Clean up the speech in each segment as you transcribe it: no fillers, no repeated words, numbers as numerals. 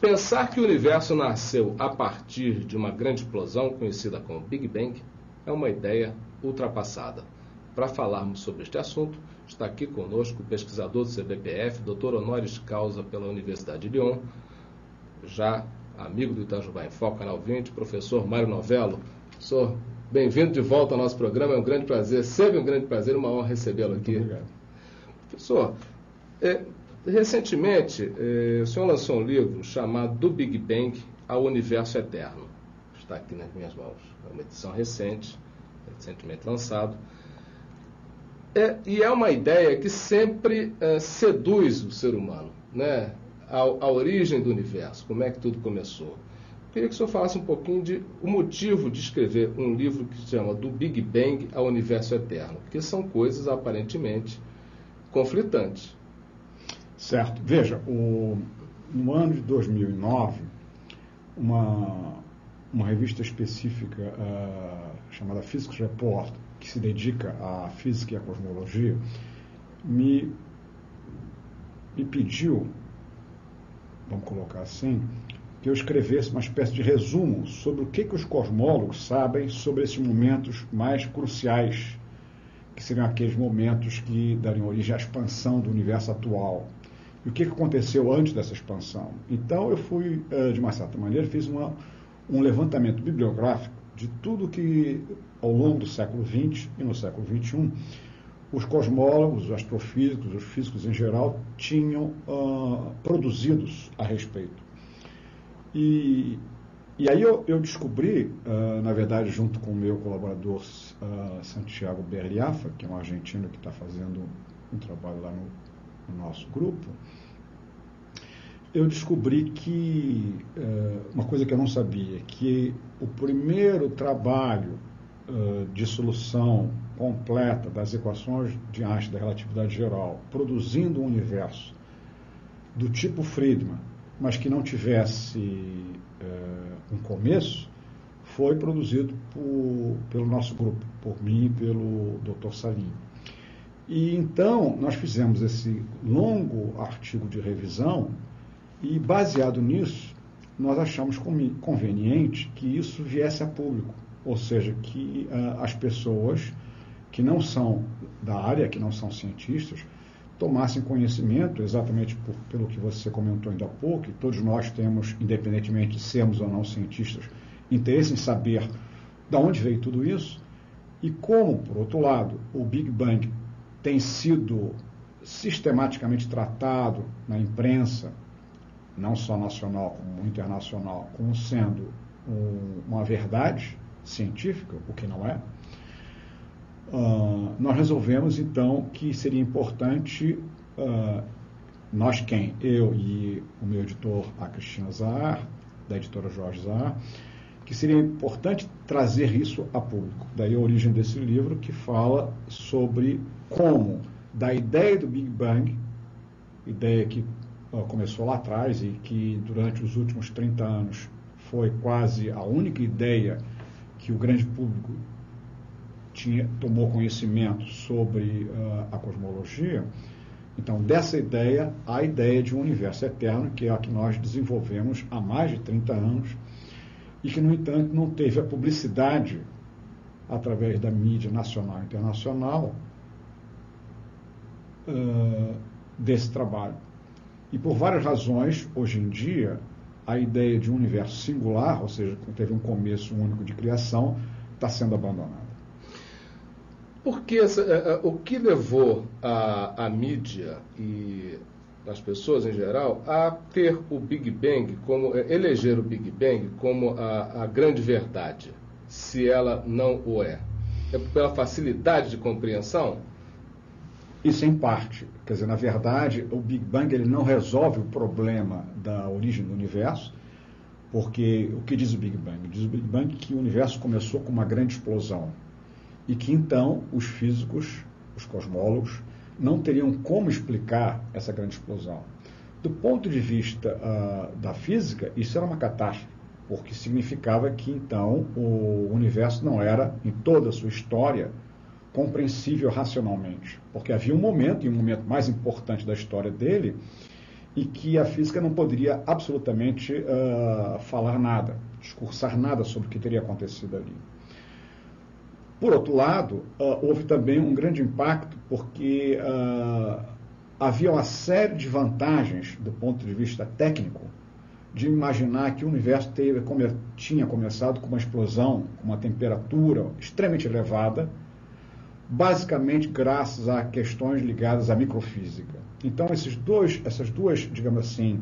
Pensar que o universo nasceu a partir de uma grande explosão conhecida como Big Bang é uma ideia ultrapassada. Para falarmos sobre este assunto, está aqui conosco o pesquisador do CBPF, doutor honoris causa pela Universidade de Lyon, já amigo do Itajubá em Foco, canal 20, professor Mário Novello. Professor, bem-vindo de volta ao nosso programa, é um grande prazer, sempre um grande prazer, uma honra recebê-lo aqui. Muito obrigado. Professor, recentemente o senhor lançou um livro chamado Do Big Bang ao Universo Eterno. Está aqui nas minhas mãos. É uma edição recentemente lançado. E é uma ideia que sempre seduz o ser humano, né? A origem do universo, como é que tudo começou. Eu queria que o senhor falasse um pouquinho o motivo de escrever um livro que se chama Do Big Bang ao Universo Eterno, porque são coisas aparentemente conflitantes. Certo. Veja, no ano de 2009, uma revista específica chamada Physics Report, que se dedica à física e à cosmologia, me pediu, vamos colocar assim, que eu escrevesse uma espécie de resumo sobre o que os cosmólogos sabem sobre esses momentos mais cruciais, que seriam aqueles momentos que dariam origem à expansão do universo atual. E o que aconteceu antes dessa expansão? Então eu fui, de uma certa maneira, fiz um levantamento bibliográfico de tudo que, ao longo do século XX e no século XXI, os cosmólogos, os astrofísicos, os físicos em geral, tinham produzidos a respeito. E aí eu descobri, na verdade, junto com o meu colaborador Santiago Berriafa, que é um argentino que está fazendo um trabalho lá no nosso grupo, eu descobri que, uma coisa que eu não sabia, que o primeiro trabalho de solução completa das equações de Einstein da relatividade geral, produzindo um universo do tipo Friedman, mas que não tivesse um começo, foi produzido pelo nosso grupo, por mim e pelo Dr. Salim. E então nós fizemos esse longo artigo de revisão e, baseado nisso, nós achamos conveniente que isso viesse a público, ou seja, que as pessoas que não são da área, que não são cientistas, tomassem conhecimento, exatamente pelo que você comentou ainda há pouco, e todos nós temos, independentemente de sermos ou não cientistas, interesse em saber de onde veio tudo isso, e como, por outro lado, o Big Bang tem sido sistematicamente tratado na imprensa, não só nacional como internacional, como sendo uma verdade científica, o que não é, nós resolvemos então que seria importante, nós quem? Eu e o meu editor, a Cristina Zahar, da editora Jorge Zahar, que seria importante trazer isso a público. Daí a origem desse livro, que fala sobre como, da ideia do Big Bang, ideia que começou lá atrás e que durante os últimos 30 anos foi quase a única ideia que o grande público tomou conhecimento sobre a cosmologia. Então, dessa ideia, a ideia de um universo eterno, que é a que nós desenvolvemos há mais de 30 anos e que, no entanto, não teve a publicidade através da mídia nacional e internacional desse trabalho. E por várias razões, hoje em dia, a ideia de um universo singular, ou seja, que teve um começo único de criação, está sendo abandonada. Porque o que levou a mídia e as pessoas em geral a ter o Big Bang, eleger o Big Bang como a grande verdade, se ela não o é? É pela facilidade de compreensão? Isso em parte. Quer dizer, na verdade, o Big Bang ele não resolve o problema da origem do universo, porque o que diz o Big Bang? Diz o Big Bang que o universo começou com uma grande explosão e que então os físicos, os cosmólogos, não teriam como explicar essa grande explosão. Do ponto de vista da física, isso era uma catástrofe, porque significava que então o universo não era, em toda a sua história, compreensível racionalmente, porque havia um momento, e um momento mais importante da história dele, e que a física não poderia absolutamente falar nada, discursar nada sobre o que teria acontecido ali. Por outro lado, houve também um grande impacto, porque havia uma série de vantagens do ponto de vista técnico de imaginar que o universo tinha começado com uma explosão, com uma temperatura extremamente elevada, basicamente graças a questões ligadas à microfísica. Então, essas duas, digamos assim,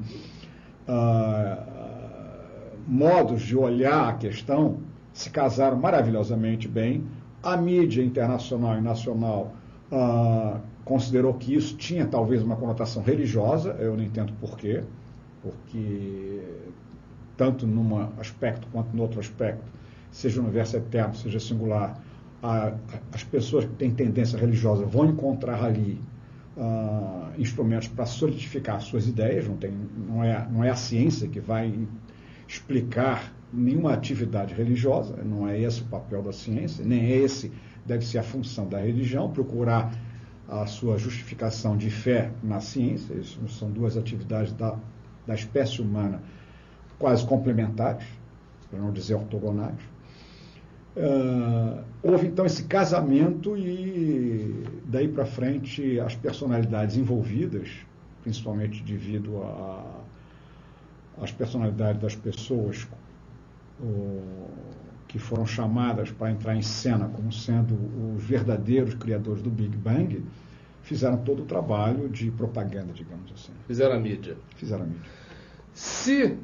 modos de olhar a questão se casaram maravilhosamente bem. A mídia internacional e nacional considerou que isso tinha talvez uma conotação religiosa, eu não entendo por quê, porque tanto num aspecto quanto no outro aspecto, seja o universo eterno, seja singular, as pessoas que têm tendência religiosa vão encontrar ali instrumentos para solidificar suas ideias, não é a ciência que vai explicar nenhuma atividade religiosa, não é esse o papel da ciência, nem esse deve ser a função da religião, procurar a sua justificação de fé na ciência. Isso são duas atividades da espécie humana quase complementares, para não dizer ortogonais. Houve então esse casamento e daí para frente as personalidades envolvidas, principalmente devido às personalidades das pessoas que foram chamadas para entrar em cena como sendo os verdadeiros criadores do Big Bang, fizeram todo o trabalho de propaganda, digamos assim. Fizeram a mídia. Fizeram a mídia. Se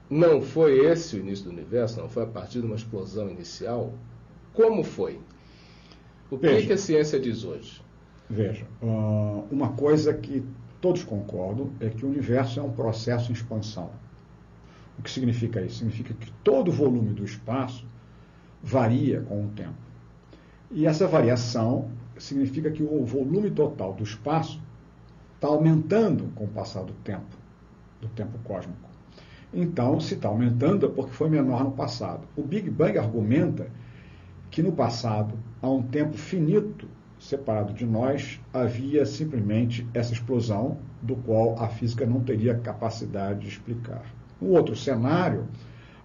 não foi esse o início do universo, não foi a partir de uma explosão inicial, como foi? O que a ciência diz hoje? Veja, uma coisa que todos concordam é que o universo é um processo em expansão. O que significa isso? Significa que todo o volume do espaço varia com o tempo. E essa variação significa que o volume total do espaço está aumentando com o passar do tempo cósmico. Então, se está aumentando é porque foi menor no passado. O Big Bang argumenta que no passado, há um tempo finito separado de nós, havia simplesmente essa explosão do qual a física não teria capacidade de explicar. No outro cenário,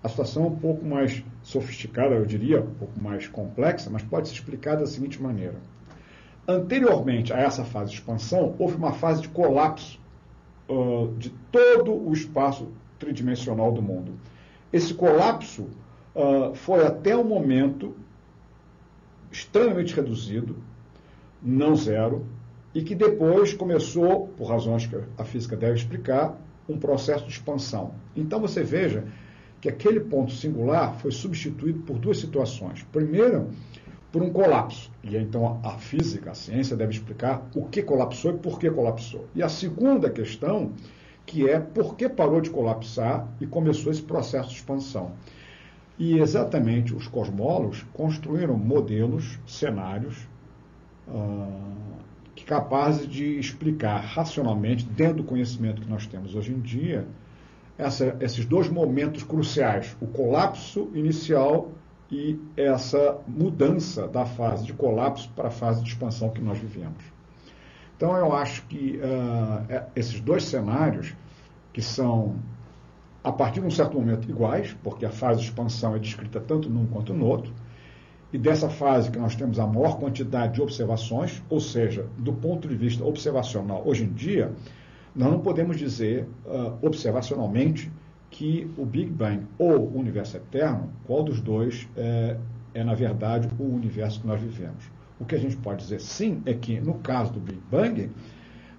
a situação é um pouco mais sofisticada, eu diria, um pouco mais complexa, mas pode ser explicada da seguinte maneira. Anteriormente a essa fase de expansão, houve uma fase de colapso de todo o espaço tridimensional do mundo. Esse colapso foi até um momento extremamente reduzido, não zero, e que depois começou, por razões que a física deve explicar, um processo de expansão. Então você veja que aquele ponto singular foi substituído por duas situações. Primeiro, por um colapso. E então a física, a ciência deve explicar o que colapsou e por que colapsou. E a segunda questão, que é por que parou de colapsar e começou esse processo de expansão. E exatamente os cosmólogos construíram modelos, cenários, capazes de explicar racionalmente, dentro do conhecimento que nós temos hoje em dia, esses dois momentos cruciais, o colapso inicial e essa mudança da fase de colapso para a fase de expansão que nós vivemos. Então, eu acho que esses dois cenários, que são, a partir de um certo momento, iguais, porque a fase de expansão é descrita tanto num quanto no outro, e dessa fase que nós temos a maior quantidade de observações, ou seja, do ponto de vista observacional, hoje em dia, nós não podemos dizer observacionalmente que o Big Bang ou o universo eterno, qual dos dois é na verdade, o universo que nós vivemos. O que a gente pode dizer sim é que, no caso do Big Bang,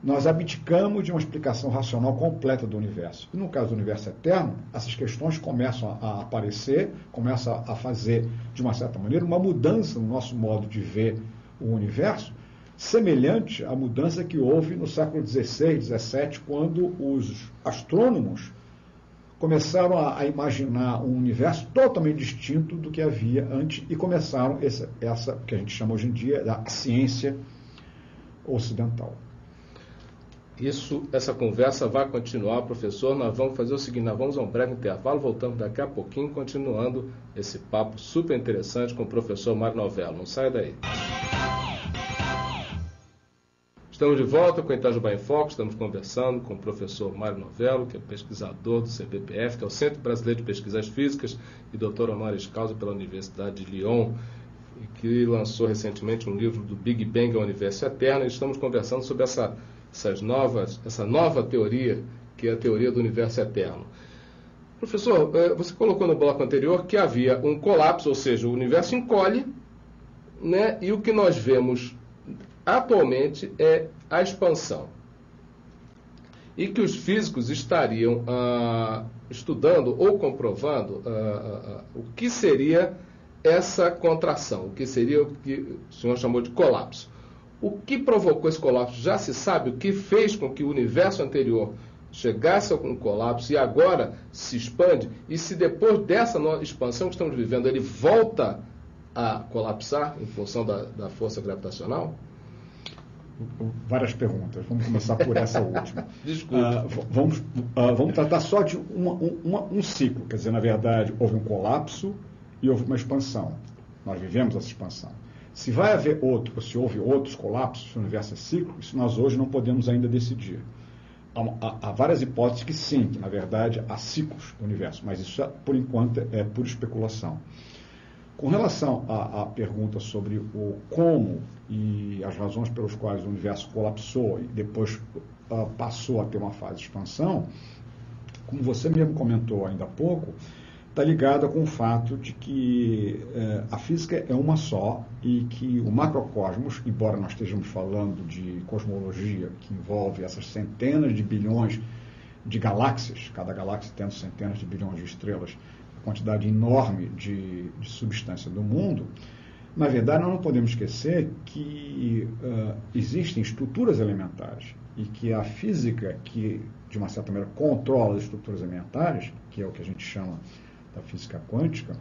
nós abdicamos de uma explicação racional completa do universo. E no caso do universo eterno, essas questões começam a aparecer, começam a fazer, de uma certa maneira, uma mudança no nosso modo de ver o universo, semelhante à mudança que houve no século XVI, XVII, quando os astrônomos começaram a imaginar um universo totalmente distinto do que havia antes e começaram essa que a gente chama hoje em dia da ciência ocidental. Essa conversa vai continuar, professor. Nós vamos fazer o seguinte, nós vamos a um breve intervalo, voltamos daqui a pouquinho, continuando esse papo super interessante com o professor Mário Novello. Não saia daí. Estamos de volta com a Itajubá em Foco, estamos conversando com o professor Mário Novello, que é pesquisador do CPPF, que é o Centro Brasileiro de Pesquisas Físicas, e doutor honoris causa pela Universidade de Lyon, e que lançou recentemente um livro do Big Bang ao Universo Eterno, e estamos conversando sobre essa nova teoria, que é a teoria do universo eterno. Professor, você colocou no bloco anterior que havia um colapso, ou seja, o universo encolhe, né, e o que nós vemos atualmente é a expansão. E que os físicos estariam estudando ou comprovando o que seria essa contração, o que seria o que o senhor chamou de colapso. O que provocou esse colapso? Já se sabe o que fez com que o universo anterior chegasse a um colapso e agora se expande, e se depois dessa expansão que estamos vivendo ele volta a colapsar em função da força gravitacional? Várias perguntas. Vamos começar por essa última. Desculpe. Vamos tratar só de um ciclo. Quer dizer, na verdade, houve um colapso e houve uma expansão. Nós vivemos essa expansão. Se vai haver outro, ou se houve outros colapsos, se o universo é cíclico, isso nós hoje não podemos ainda decidir. Há várias hipóteses que sim, que na verdade há ciclos do universo, mas isso, por enquanto, é pura especulação. Com relação à pergunta sobre o como e as razões pelas quais o universo colapsou e depois passou a ter uma fase de expansão, como você mesmo comentou ainda há pouco, está ligada com o fato de que a física é uma só e que o macrocosmos, embora nós estejamos falando de cosmologia que envolve essas centenas de bilhões de galáxias, cada galáxia tendo centenas de bilhões de estrelas, quantidade enorme de substância do mundo, na verdade, nós não podemos esquecer que existem estruturas elementares e que a física que, de uma certa maneira, controla as estruturas elementares, que é o que a gente chama da física quântica,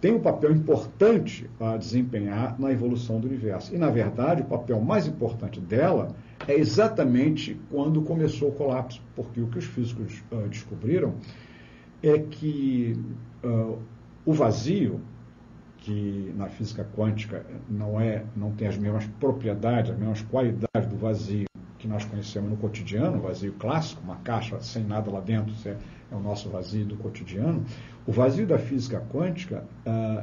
tem um papel importante a desempenhar na evolução do universo. E, na verdade, o papel mais importante dela é exatamente quando começou o colapso, porque o que os físicos descobriram é que o vazio, que na física quântica não tem as mesmas propriedades, as mesmas qualidades do vazio que nós conhecemos no cotidiano, o vazio clássico, uma caixa sem nada lá dentro, é o nosso vazio do cotidiano. O vazio da física quântica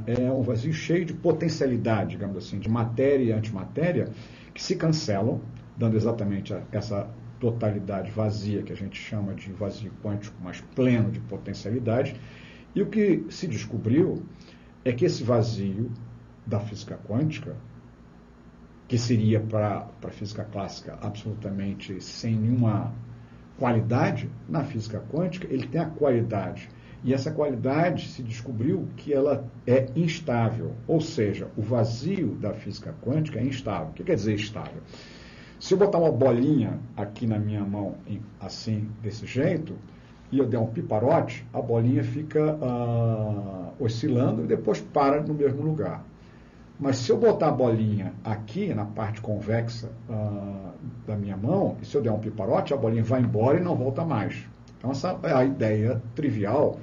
é um vazio cheio de potencialidade, digamos assim, de matéria e antimatéria, que se cancelam, dando exatamente essa totalidade vazia, que a gente chama de vazio quântico, mas pleno de potencialidade. E o que se descobriu é que esse vazio da física quântica, que seria para a física clássica absolutamente sem nenhuma qualidade, na física quântica ele tem a qualidade. E essa qualidade se descobriu que ela é instável, ou seja, o vazio da física quântica é instável. O que quer dizer instável? Se eu botar uma bolinha aqui na minha mão, assim, desse jeito, e eu der um piparote, a bolinha fica oscilando e depois para no mesmo lugar. Mas se eu botar a bolinha aqui na parte convexa da minha mão, e se eu der um piparote, a bolinha vai embora e não volta mais. Então essa é a ideia trivial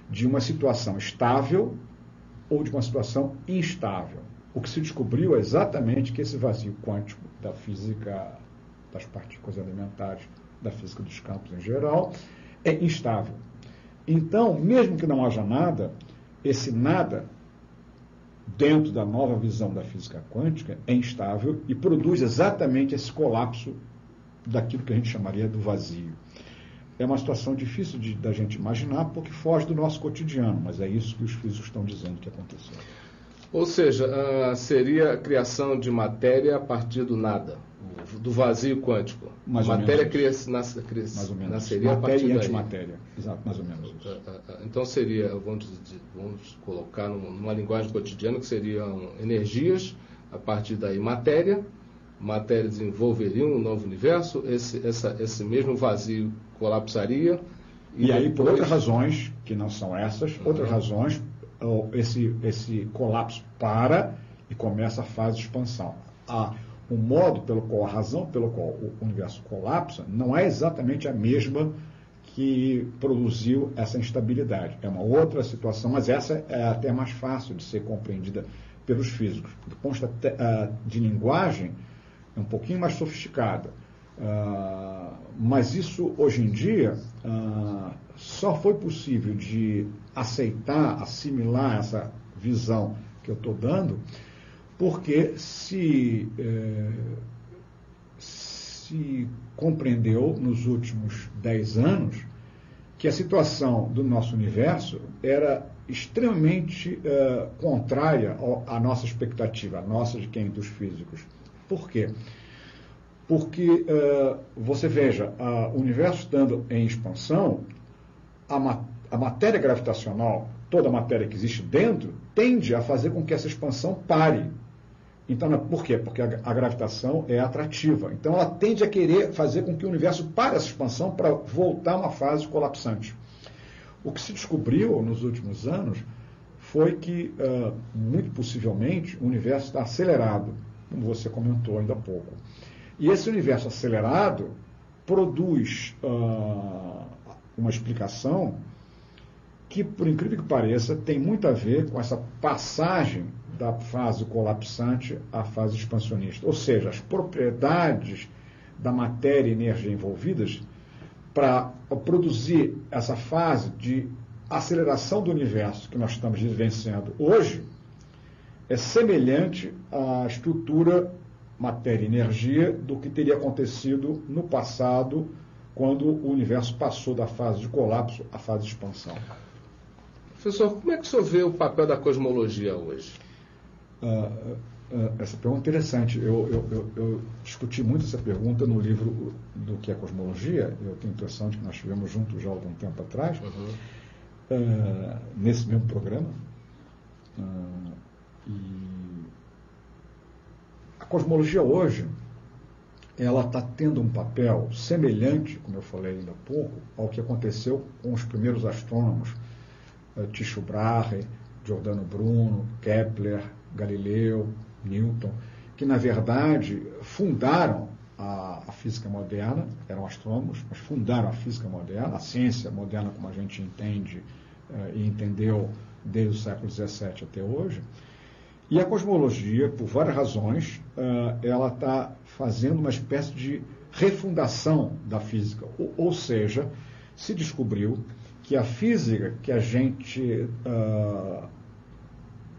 de uma situação estável ou de uma situação instável. O que se descobriu é exatamente que esse vazio quântico da física das partículas elementares, da física dos campos em geral, é instável. Então, mesmo que não haja nada, esse nada, dentro da nova visão da física quântica, é instável e produz exatamente esse colapso daquilo que a gente chamaria do vazio. É uma situação difícil da gente imaginar porque foge do nosso cotidiano, mas é isso que os físicos estão dizendo que aconteceu. Ou seja, seria a criação de matéria a partir do nada, do vazio quântico. Mais ou matéria menos mais ou menos nasceria a partir daí. Matéria e antimatéria. Exato, mais ou menos isso. Então seria, vamos colocar numa linguagem cotidiana, que seriam energias, a partir daí matéria desenvolveria um novo universo, esse mesmo vazio colapsaria. E aí, por outras razões, que não são essas, outras razões, esse colapso para e começa a fase de expansão. O modo pelo qual, a razão pelo qual o universo colapsa não é exatamente a mesma que produziu essa instabilidade. É uma outra situação, mas essa é até mais fácil de ser compreendida pelos físicos. Do ponto de linguagem, é um pouquinho mais sofisticada. Mas isso, hoje em dia, só foi possível de aceitar, assimilar essa visão que eu estou dando, porque se compreendeu nos últimos 10 anos que a situação do nosso universo era extremamente contrária à nossa expectativa, a nossa de quem? Dos físicos. Por quê? Porque, você veja, o universo estando em expansão, a matéria gravitacional, toda a matéria que existe dentro, tende a fazer com que essa expansão pare. Então, por quê? Porque a gravitação é atrativa. Então, ela tende a querer fazer com que o universo pare essa expansão para voltar a uma fase colapsante. O que se descobriu nos últimos anos foi que, muito possivelmente, o universo está acelerado, como você comentou ainda há pouco. E esse universo acelerado produz uma explicação que, por incrível que pareça, tem muito a ver com essa passagem da fase colapsante à fase expansionista. Ou seja, as propriedades da matéria e energia envolvidas para produzir essa fase de aceleração do universo que nós estamos vivenciando hoje é semelhante à estrutura matéria e energia do que teria acontecido no passado, quando o universo passou da fase de colapso à fase de expansão. Professor, como é que o senhor vê o papel da cosmologia hoje? Essa pergunta é interessante. Eu discuti muito essa pergunta no livro do que é cosmologia. Eu tenho a impressão de que nós estivemos juntos já há algum tempo atrás, nesse mesmo programa. E a cosmologia hoje, ela está tendo um papel semelhante, como eu falei ainda há pouco, ao que aconteceu com os primeiros astrônomos, Tycho Brahe, Giordano Bruno, Kepler, Galileu, Newton, que na verdade fundaram a física moderna, eram astrônomos, mas fundaram a física moderna, a ciência moderna como a gente entende e entendeu desde o século XVII até hoje. E a cosmologia, por várias razões, ela está fazendo uma espécie de refundação da física. Ou seja, se descobriu que a física que a gente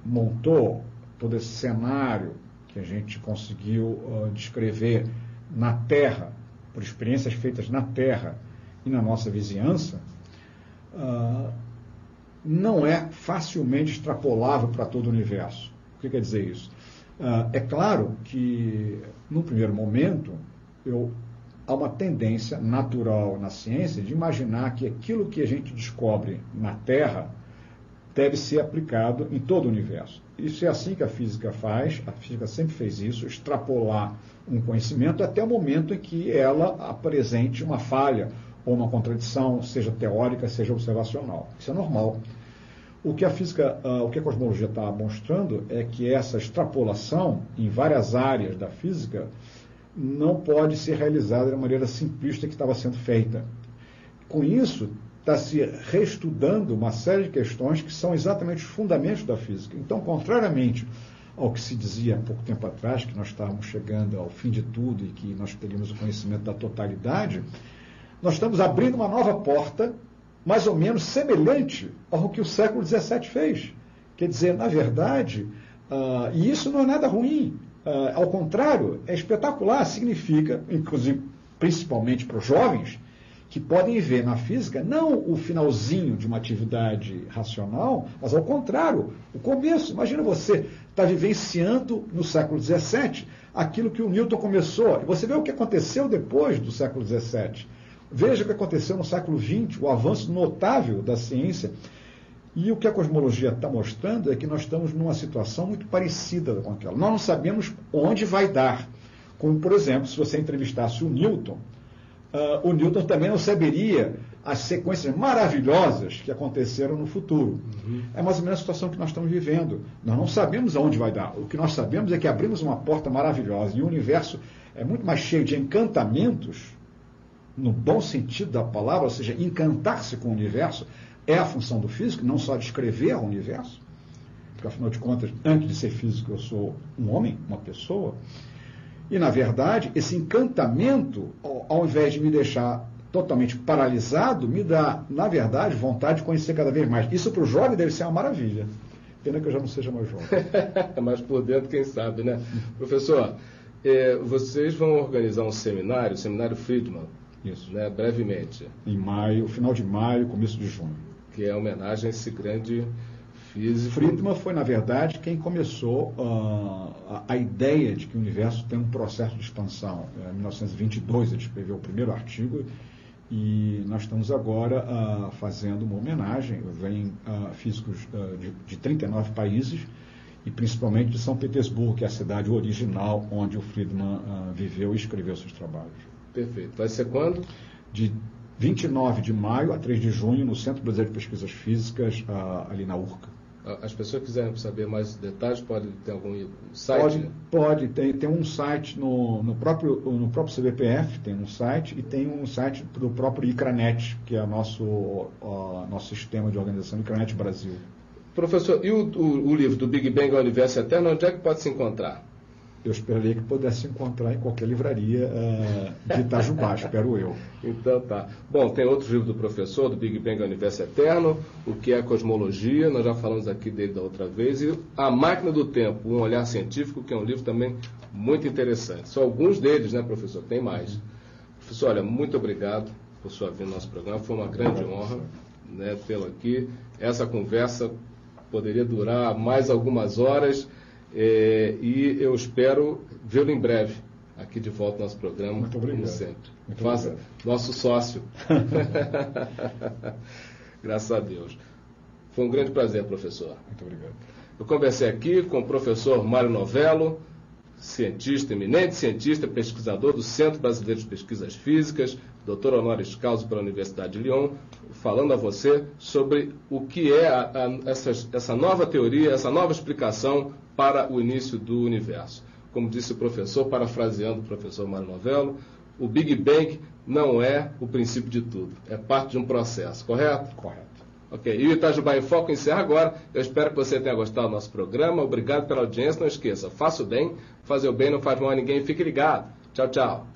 montou, todo esse cenário que a gente conseguiu descrever na Terra, por experiências feitas na Terra e na nossa vizinhança, não é facilmente extrapolável para todo o universo. O que quer dizer isso? É claro que, num primeiro momento, há uma tendência natural na ciência de imaginar que aquilo que a gente descobre na Terra deve ser aplicado em todo o universo. Isso é assim que a física faz, a física sempre fez isso, extrapolar um conhecimento até o momento em que ela apresente uma falha ou uma contradição, seja teórica, seja observacional. Isso é normal. O que a cosmologia está mostrando é que essa extrapolação em várias áreas da física não pode ser realizada de maneira simplista que estava sendo feita. Com isso, está se reestudando uma série de questões que são exatamente os fundamentos da física. Então, contrariamente ao que se dizia há pouco tempo atrás, que nós estávamos chegando ao fim de tudo e que nós teríamos o conhecimento da totalidade, nós estamos abrindo uma nova porta, mais ou menos semelhante ao que o século XVII fez. Quer dizer, na verdade, e isso não é nada ruim, ao contrário, é espetacular, significa, inclusive, principalmente para os jovens, que podem ver na física não o finalzinho de uma atividade racional, mas ao contrário, o começo. Imagina você estar vivenciando no século XVII aquilo que o Newton começou, e você vê o que aconteceu depois do século XVII. Veja o que aconteceu no século XX, o avanço notável da ciência. E o que a cosmologia está mostrando é que nós estamos numa situação muito parecida com aquela. Nós não sabemos onde vai dar. Como, por exemplo, se você entrevistasse o Newton também não saberia as sequências maravilhosas que aconteceram no futuro. É mais ou menos a situação que nós estamos vivendo. Nós não sabemos aonde vai dar. O que nós sabemos é que abrimos uma porta maravilhosa. E o universo é muito mais cheio de encantamentos, no bom sentido da palavra, ou seja, encantar-se com o universo é a função do físico, não só descrever o universo, porque, afinal de contas, antes de ser físico, eu sou um homem, uma pessoa. E, na verdade, esse encantamento, ao invés de me deixar totalmente paralisado, me dá, na verdade, vontade de conhecer cada vez mais. Isso para o jovem deve ser uma maravilha. Pena que eu já não seja mais jovem. Mas por dentro, quem sabe, né? Professor, vocês vão organizar um seminário, o Seminário Friedman, isso, né, brevemente. Em maio, final de maio, começo de junho. Que é homenagem a esse grande físico. Friedman foi, na verdade, quem começou a ideia de que o universo tem um processo de expansão. Em 1922 ele escreveu o primeiro artigo e nós estamos agora fazendo uma homenagem. Vêm físicos de 39 países e principalmente de São Petersburgo, que é a cidade original onde o Friedman viveu e escreveu seus trabalhos. Perfeito. Vai ser quando? De 29 de maio a 3 de junho, no Centro Brasileiro de Pesquisas Físicas, ali na URCA. As pessoas que quiserem saber mais detalhes, podem ter algum site? Pode. Tem um site no próprio CBPF, tem um site, e tem um site do próprio ICRANET, que é nosso sistema de organização, ICRANET Brasil. Professor, e o livro do Big Bang ao Universo Eterno, onde é que pode se encontrar? Eu esperaria que pudesse se encontrar em qualquer livraria de Itajubá, espero eu. Então tá. Bom, tem outro livro do professor, do Big Bang ao Universo Eterno, O que é a Cosmologia, nós já falamos aqui dele da outra vez, e A Máquina do Tempo, um olhar científico, que é um livro também muito interessante. São alguns deles, né, professor? Tem mais. Professor, olha, muito obrigado por sua vinda no nosso programa, foi uma grande honra, né, tê-lo aqui. Essa conversa poderia durar mais algumas horas, e eu espero vê-lo em breve aqui de volta no nosso programa. Muito obrigado. Como sempre. Muito Faça obrigado. Nosso sócio. Graças a Deus. Foi um grande prazer, professor. Muito obrigado. Eu conversei aqui com o professor Mário Novello, cientista, eminente cientista, pesquisador do Centro Brasileiro de Pesquisas Físicas, doutor honoris causa pela Universidade de Lyon, falando a você sobre o que é essa nova teoria, essa nova explicação para o início do universo. Como disse o professor, parafraseando o professor Mário Novello, o Big Bang não é o princípio de tudo, é parte de um processo, correto? Correto. Ok, e o Itajubá em Foco encerra agora. Eu espero que você tenha gostado do nosso programa. Obrigado pela audiência. Não esqueça, faça o bem, fazer o bem não faz mal a ninguém. Fique ligado. Tchau, tchau.